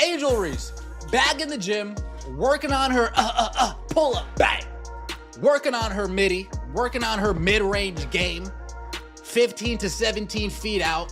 Angel Reese, back in the gym, working on her pull-up, bang. Working on her midi, working on her mid-range game, 15 to 17 feet out,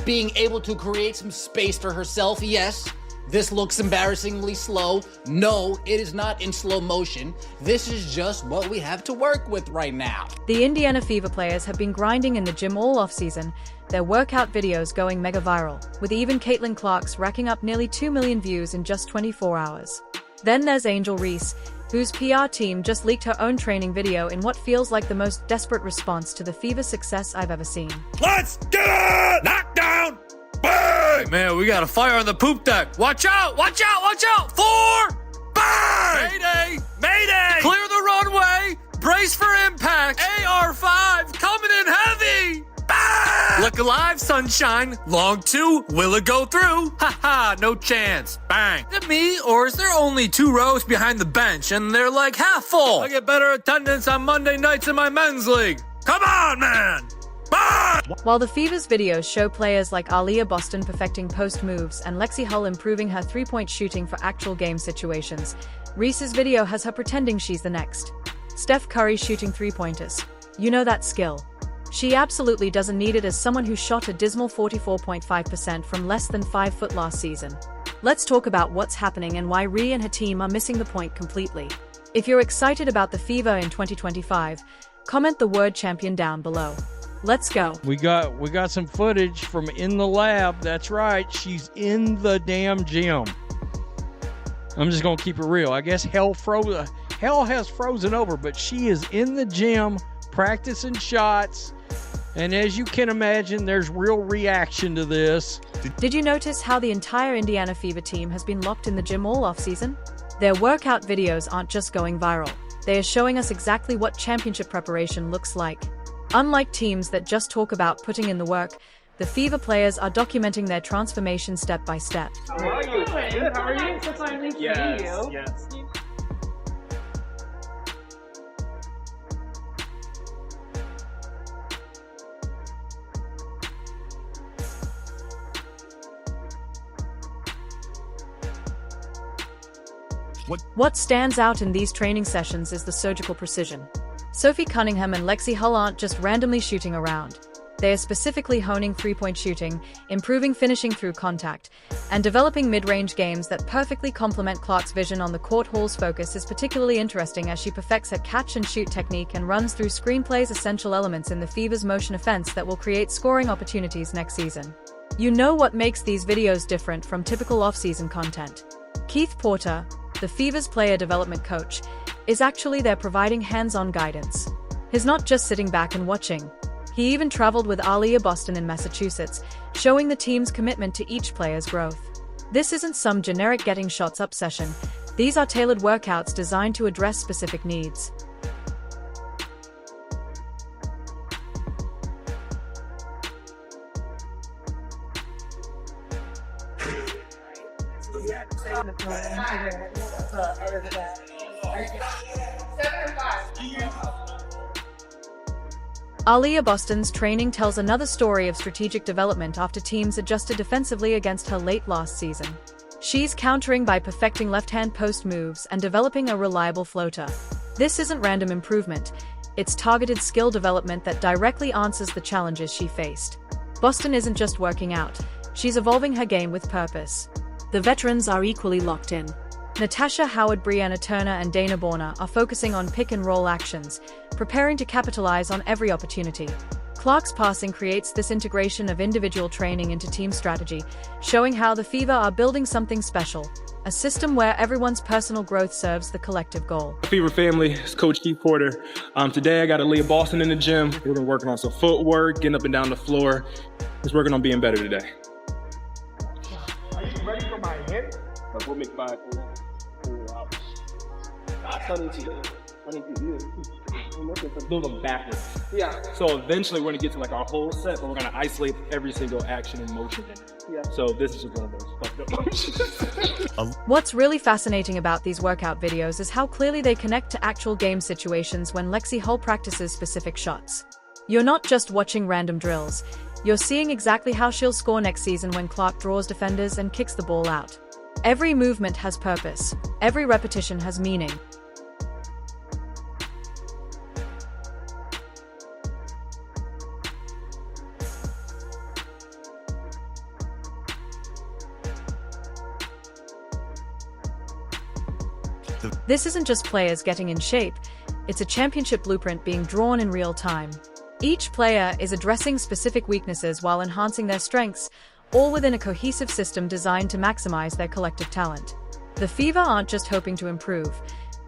being able to create some space for herself. Yes, this looks embarrassingly slow. No, it is not in slow motion. This is just what we have to work with right now. The Indiana Fever players have been grinding in the gym all off-season, their workout videos going mega viral, with even Caitlin Clark's racking up nearly 2 million views in just 24 hours. Then there's Angel Reese, whose PR team just leaked her own training video in what feels like the most desperate response to the Fever success I've ever seen. Let's get it! Knockdown! Bang! Man, we got a fire on the poop deck. Watch out! Watch out! Watch out! 4! Bang! Mayday! Mayday! Clear the runway! Brace for impact! AR-5 coming in heavy! Bang! Look alive, sunshine. Long 2, will it go through? Haha, no chance. Bang. Is it me, or is there only 2 rows behind the bench and they're like half full? I get better attendance on Monday nights in my men's league. Come on, man! Bang! While the Fever's videos show players like Aaliyah Boston perfecting post moves and Lexi Hull improving her three-point shooting for actual game situations, Reese's video has her pretending she's the next Steph Curry shooting three-pointers. You know that skill. She absolutely doesn't need it as someone who shot a dismal 44.5% from less than 5 foot last season. Let's talk about what's happening and why Rhea and her team are missing the point completely. If you're excited about the Fever in 2025, comment the word champion down below. Let's go. We got some footage from in the lab. That's right. She's in the damn gym. I'm just going to keep it real. I guess hell has frozen over, but she is in the gym practicing shots. And as you can imagine, there's real reaction to this. Did you notice how the entire Indiana Fever team has been locked in the gym all off-season? Their workout videos aren't just going viral. They are showing us exactly what championship preparation looks like. Unlike teams that just talk about putting in the work, the Fever players are documenting their transformation step by step. How are you? Good. How are you? So finally to meet you. Yes. What stands out in these training sessions is the surgical precision. Sophie Cunningham and Lexi Hull aren't just randomly shooting around. They are specifically honing three-point shooting, improving finishing through contact, and developing mid-range games that perfectly complement Clark's vision on the court. Hall's focus is particularly interesting as she perfects her catch-and-shoot technique and runs through screenplays essential elements in the Fever's motion offense that will create scoring opportunities next season. You know what makes these videos different from typical off-season content? Keith Porter, the Fever's player development coach, is actually there providing hands-on guidance. He's not just sitting back and watching. He even traveled with Aaliyah Boston in Massachusetts, showing the team's commitment to each player's growth. This isn't some generic getting shots up session. These are tailored workouts designed to address specific needs. Aaliyah Boston's training tells another story of strategic development after teams adjusted defensively against her late last season. She's countering by perfecting left-hand post moves and developing a reliable floater. This isn't random improvement, it's targeted skill development that directly answers the challenges she faced. Boston isn't just working out, she's evolving her game with purpose. The veterans are equally locked in. Natasha Howard, Brianna Turner, and Dana Borner are focusing on pick-and-roll actions, preparing to capitalize on every opportunity. Clark's passing creates this integration of individual training into team strategy, showing how the Fever are building something special, a system where everyone's personal growth serves the collective goal. Fever family, it's Coach Keith Porter. Today I got Aaliyah Boston in the gym. We've been working on some footwork, getting up and down the floor. Just working on being better today. Are you ready for my hit? But we'll make 5 4 hours. We're looking to build them backwards. Yeah. So eventually we're gonna get to like our whole set, but we're gonna isolate every single action and motion in it. Yeah. So this is just one of those fucked up motions. What's really fascinating about these workout videos is how clearly they connect to actual game situations when Lexi Hull practices specific shots. You're not just watching random drills, you're seeing exactly how she'll score next season when Clark draws defenders and kicks the ball out. Every movement has purpose. Every repetition has meaning. This isn't just players getting in shape, it's a championship blueprint being drawn in real time. Each player is addressing specific weaknesses while enhancing their strengths, all within a cohesive system designed to maximize their collective talent. The Fever aren't just hoping to improve,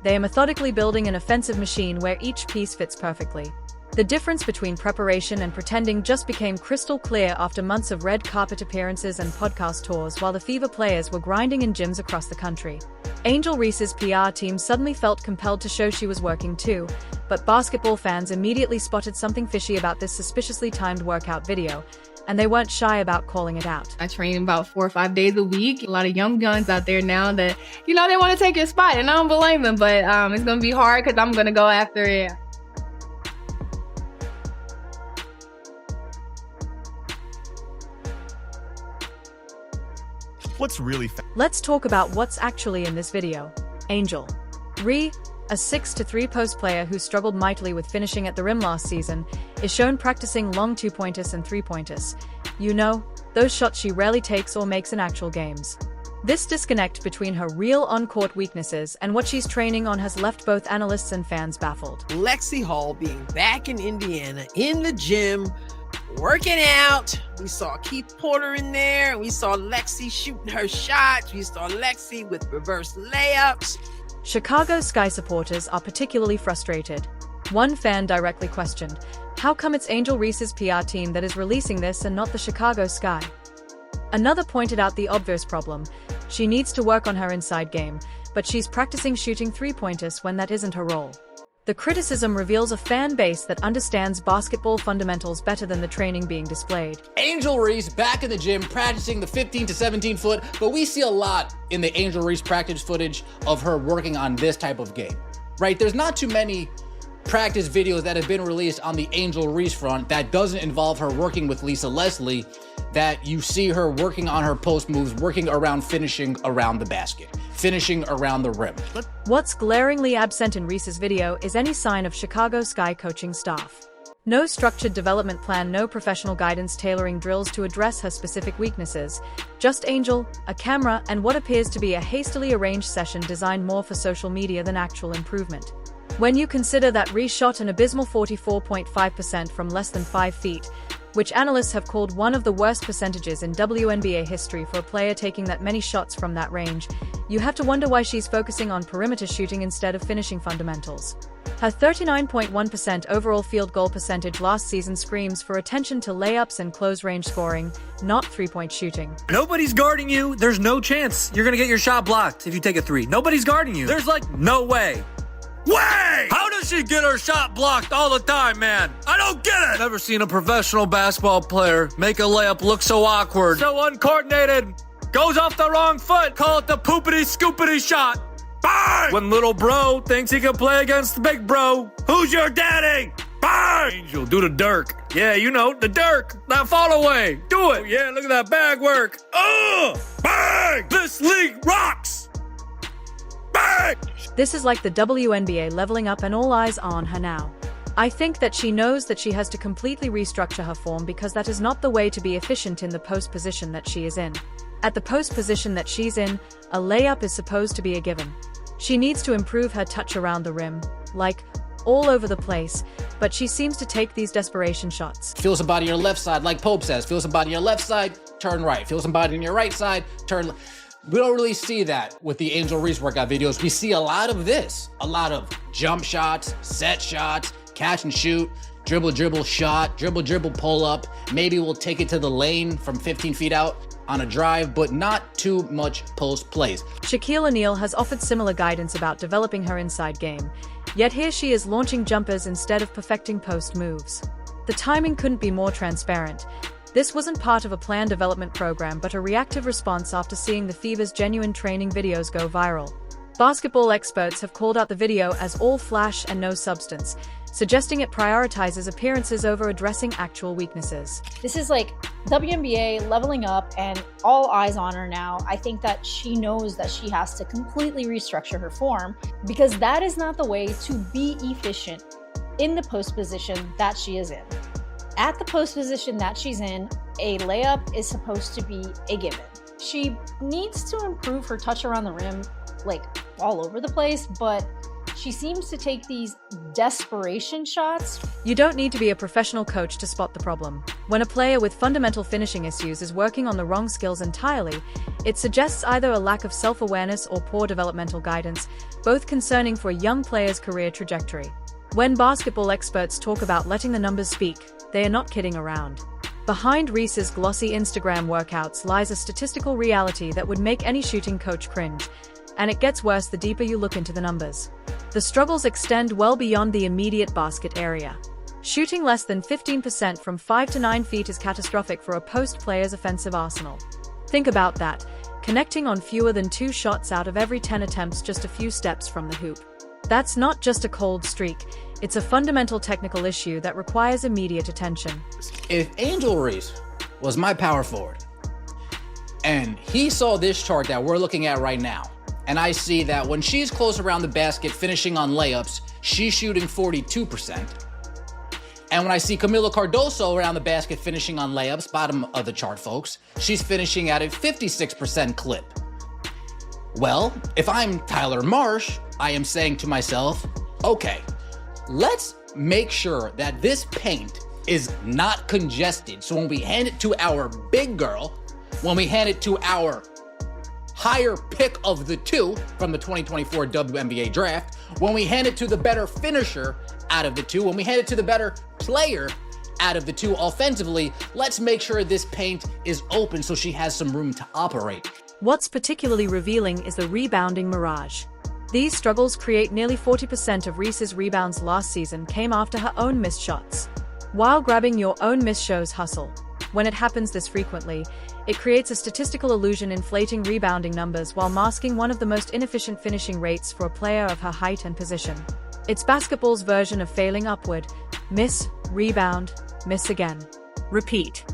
they are methodically building an offensive machine where each piece fits perfectly. The difference between preparation and pretending just became crystal clear after months of red carpet appearances and podcast tours while the Fever players were grinding in gyms across the country. Angel Reese's PR team suddenly felt compelled to show she was working too, but basketball fans immediately spotted something fishy about this suspiciously timed workout video, and they weren't shy about calling it out. I train about 4 or 5 days a week. A lot of young guns out there now that, they want to take your spot, and I don't blame them, but it's going to be hard because I'm going to go after it. What's really Let's talk about what's actually in this video. Angel Ree, a 6'3" post player who struggled mightily with finishing at the rim last season, is shown practicing long two-pointers and three-pointers. Those shots she rarely takes or makes in actual games. This disconnect between her real on-court weaknesses and what she's training on has left both analysts and fans baffled. Lexi Hall being back in Indiana, in the gym, working out. We saw Keith Porter in there. We saw Lexi shooting her shots. We saw Lexi with reverse layups. Chicago Sky supporters are particularly frustrated. One fan directly questioned, how come it's Angel Reese's PR team that is releasing this and not the Chicago Sky? Another pointed out the obvious problem. She needs to work on her inside game, but she's practicing shooting three-pointers when that isn't her role. The criticism reveals a fan base that understands basketball fundamentals better than the training being displayed. Angel Reese back in the gym practicing the 15 to 17 foot, but we see a lot in the Angel Reese practice footage of her working on this type of game, right? There's not too many practice videos that have been released on the Angel Reese front that doesn't involve her working with Lisa Leslie, that you see her working on her post moves, working around finishing around the basket, finishing around the rim. What's glaringly absent in Reese's video is any sign of Chicago Sky coaching staff. No structured development plan, no professional guidance tailoring drills to address her specific weaknesses. Just Angel, a camera, and what appears to be a hastily arranged session designed more for social media than actual improvement. When you consider that Reese shot an abysmal 44.5% from less than 5 feet, which analysts have called one of the worst percentages in WNBA history for a player taking that many shots from that range, you have to wonder why she's focusing on perimeter shooting instead of finishing fundamentals. Her 39.1% overall field goal percentage last season screams for attention to layups and close-range scoring, not three-point shooting. Nobody's guarding you. There's no chance you're going to get your shot blocked if you take a three. Nobody's guarding you. There's no way. How does she get her shot blocked all the time, man? I don't get it! Never seen a professional basketball player make a layup look so awkward, so uncoordinated. Goes off the wrong foot. Call it the poopity-scoopity shot. Bang! When little bro thinks he can play against the big bro, who's your daddy? Bang! Angel, do the Dirk. Yeah, the Dirk. That fall away. Do it. Yeah, look at that bag work. Bang! This league rocks. Bang! This is like the WNBA leveling up and all eyes are on her now. I think that she knows that she has to completely restructure her form because that is not the way to be efficient in the post position that she is in. At the post position that she's in, a layup is supposed to be a given. She needs to improve her touch around the rim, all over the place, but she seems to take these desperation shots. Feel somebody on your left side, like Pope says. Feel somebody on your left side, turn right. Feel somebody on your right side, turn left. We don't really see that with the Angel Reese workout videos. We see a lot of this, a lot of jump shots, set shots, catch and shoot, dribble, shot, dribble, pull up. Maybe we'll take it to the lane from 15 feet out on a drive, but not too much post plays. Shaquille O'Neal has offered similar guidance about developing her inside game, yet here she is launching jumpers instead of perfecting post moves. The timing couldn't be more transparent. This wasn't part of a planned development program but a reactive response after seeing the Fever's genuine training videos go viral. Basketball experts have called out the video as all flash and no substance, suggesting it prioritizes appearances over addressing actual weaknesses. This is like WNBA leveling up and all eyes on her now. I think that she knows that she has to completely restructure her form because that is not the way to be efficient in the post position that she is in. At the post position that she's in, a layup is supposed to be a given. She needs to improve her touch around the rim, like all over the place, but she seems to take these desperation shots. You don't need to be a professional coach to spot the problem. When a player with fundamental finishing issues is working on the wrong skills entirely, it suggests either a lack of self-awareness or poor developmental guidance, both concerning for a young player's career trajectory. When basketball experts talk about letting the numbers speak, they are not kidding around. Behind Reese's glossy Instagram workouts lies a statistical reality that would make any shooting coach cringe, and it gets worse the deeper you look into the numbers. The struggles extend well beyond the immediate basket area. Shooting less than 15% from 5 to 9 feet is catastrophic for a post player's offensive arsenal. Think about that, connecting on fewer than 2 shots out of every 10 attempts just a few steps from the hoop. That's not just a cold streak, it's a fundamental technical issue that requires immediate attention. If Angel Reese was my power forward, and he saw this chart that we're looking at right now, and I see that when she's close around the basket finishing on layups, she's shooting 42%. And when I see Camila Cardoso around the basket finishing on layups, bottom of the chart, folks, she's finishing at a 56% clip. Well, if I'm Tyler Marsh, I am saying to myself, okay, let's make sure that this paint is not congested. So when we hand it to our big girl, when we hand it to our higher pick of the two from the 2024 WNBA draft, when we hand it to the better finisher out of the two, when we hand it to the better player out of the two offensively, let's make sure this paint is open so she has some room to operate. What's particularly revealing is the rebounding mirage. These struggles create nearly 40% of Reese's rebounds last season came after her own missed shots. While grabbing your own miss shows hustle. When it happens this frequently, it creates a statistical illusion inflating rebounding numbers while masking one of the most inefficient finishing rates for a player of her height and position. It's basketball's version of failing upward. Miss, rebound, miss again. Repeat.